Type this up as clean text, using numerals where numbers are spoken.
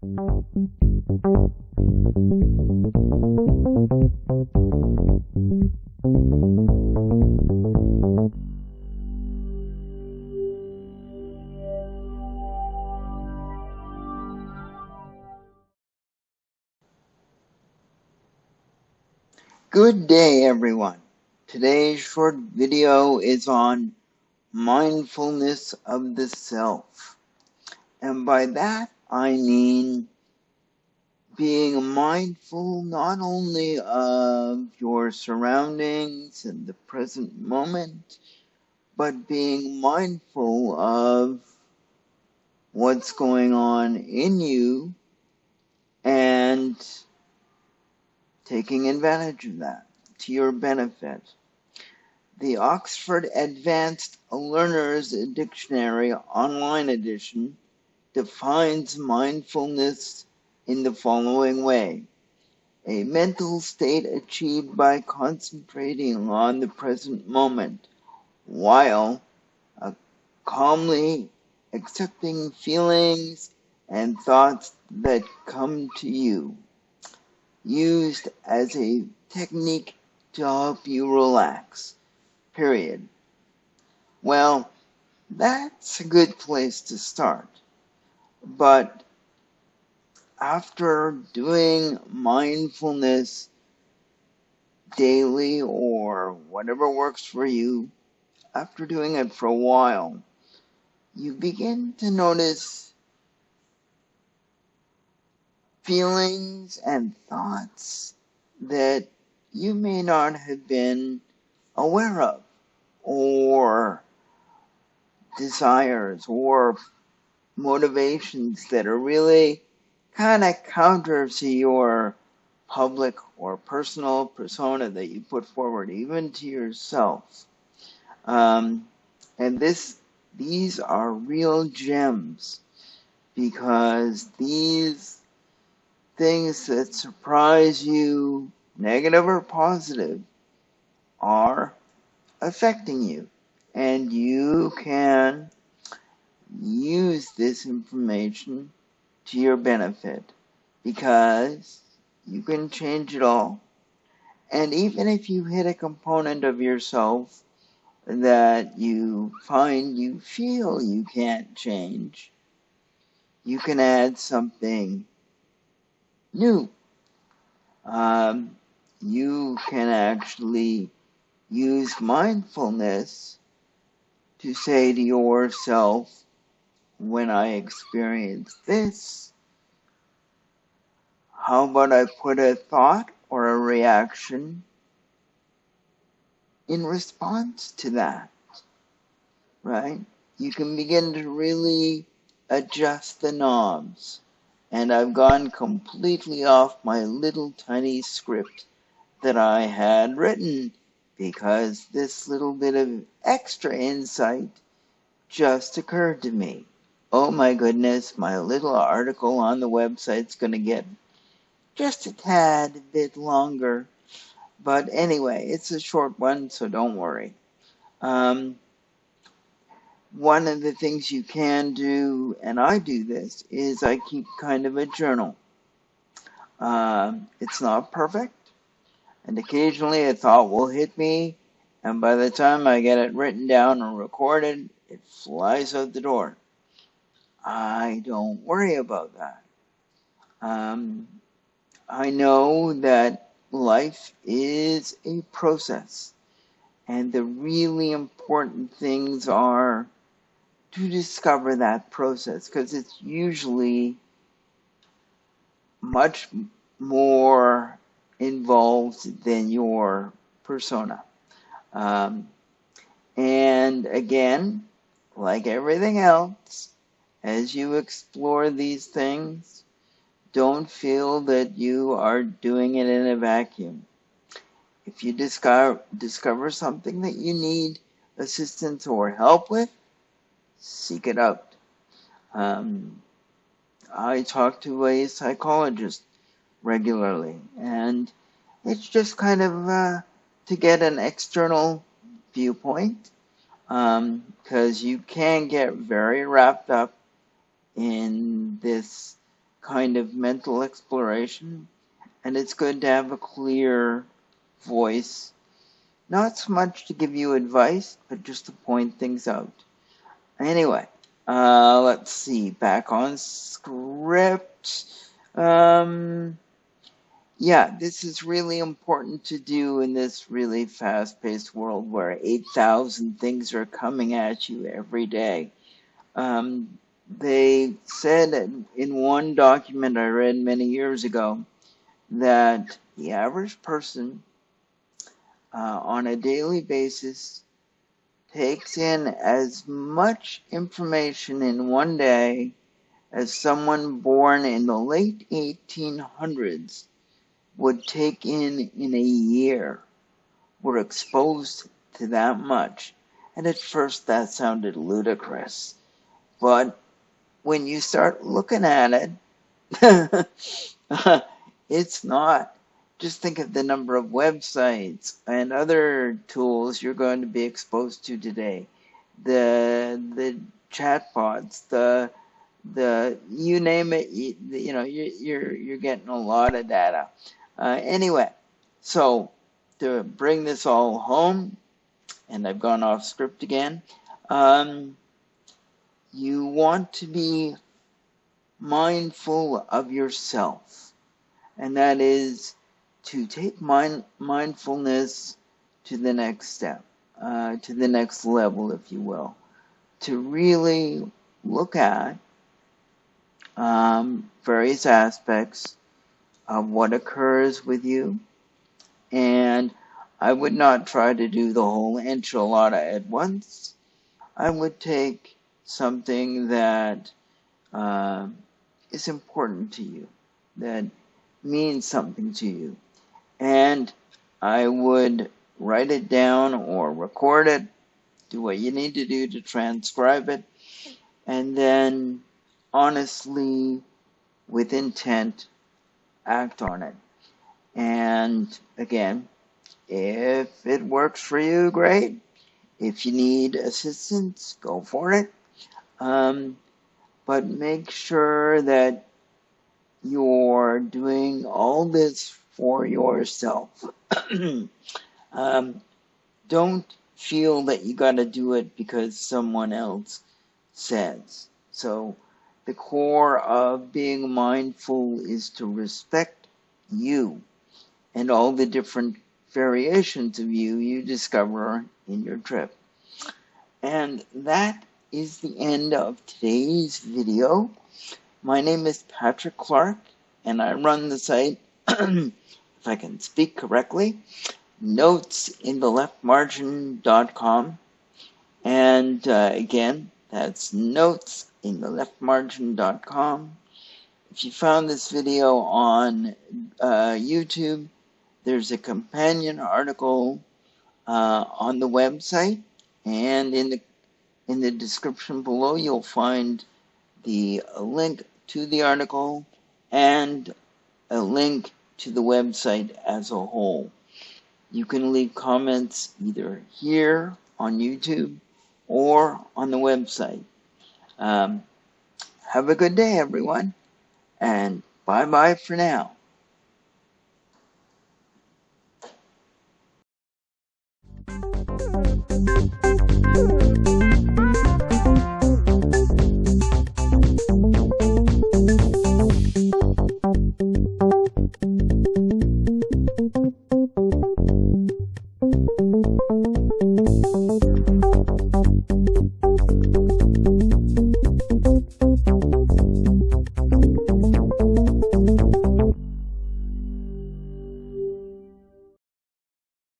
Good day, everyone. Today's short video is on mindfulness of the self. And by that, I mean being mindful not only of your surroundings and the present moment, but being mindful of what's going on in you and taking advantage of that to your benefit. The Oxford Advanced Learners Dictionary Online Edition defines mindfulness in the following way: a mental state achieved by concentrating on the present moment while calmly accepting feelings and thoughts that come to you, used as a technique to help you relax. Period. Well, that's a good place to start. But after doing mindfulness daily or whatever works for you, after doing it for a while, you begin to notice feelings and thoughts that you may not have been aware of, or desires or motivations that are really kind of counter to your public or personal persona that you put forward, even to yourself. And these are real gems, because these things that surprise you, negative or positive, are affecting you. And you can use this information to your benefit, because you can change it all. And even if you hit a component of yourself that you feel you can't change, you can add something new. You can actually use mindfulness to say to yourself, when I experience this, how about I put a thought or a reaction in response to that, right? You can begin to really adjust the knobs. And I've gone completely off my little tiny script that I had written, because this little bit of extra insight just occurred to me. Oh my goodness, my little article on the website's going to get just a tad bit longer. But anyway, it's a short one, so don't worry. One of the things you can do, and I do this, is I keep kind of a journal. It's not perfect, and occasionally a thought will hit me, and by the time I get it written down and recorded, it flies out the door. I don't worry about that. I know that life is a process, and the really important things are to discover that process, because it's usually much more involved than your persona. And again, like everything else, as you explore these things, don't feel that you are doing it in a vacuum. If you discover something that you need assistance or help with, seek it out. I talk to a psychologist regularly, and it's just kind of to get an external viewpoint, because you can get very wrapped up in this kind of mental exploration, and it's good to have a clear voice, not so much to give you advice, but just to point things out. Anyway, let's see, back on script. Yeah, this is really important to do in this really fast-paced world where 8,000 things are coming at you every day. They said in one document I read many years ago that the average person on a daily basis takes in as much information in one day as someone born in the late 1800s would take in a year. We're exposed to that much. And at first that sounded ludicrous. But when you start looking at it, it's not. Just think of the number of websites and other tools you're going to be exposed to today. The chatbots, the you name it, you're getting a lot of data. Anyway, so to bring this all home, and I've gone off script again, you want to be mindful of yourself, and that is to take mindfulness to the next step, to the next level, if you will, to really look at various aspects of what occurs with you. And I would not try to do the whole enchilada at once. I would take something that is important to you, that means something to you, and I would write it down or record it, do what you need to do to transcribe it, and then honestly, with intent, act on it. And again, if it works for you, great. If you need assistance, go for it. But make sure that you're doing all this for yourself. Don't feel that you got to do it because someone else says. So the core of being mindful is to respect you and all the different variations of you discover in your trip. And that is the end of today's video. My name is Patrick Clark, and I run the site, if I can speak correctly, notesintheleftmargin.com. And again, that's notesintheleftmargin.com. If you found this video on YouTube, there's a companion article on the website, and in the description below you'll find the link to the article and a link to the website as a whole. You can leave comments either here on YouTube or on the website. Have a good day, everyone, and bye-bye for now.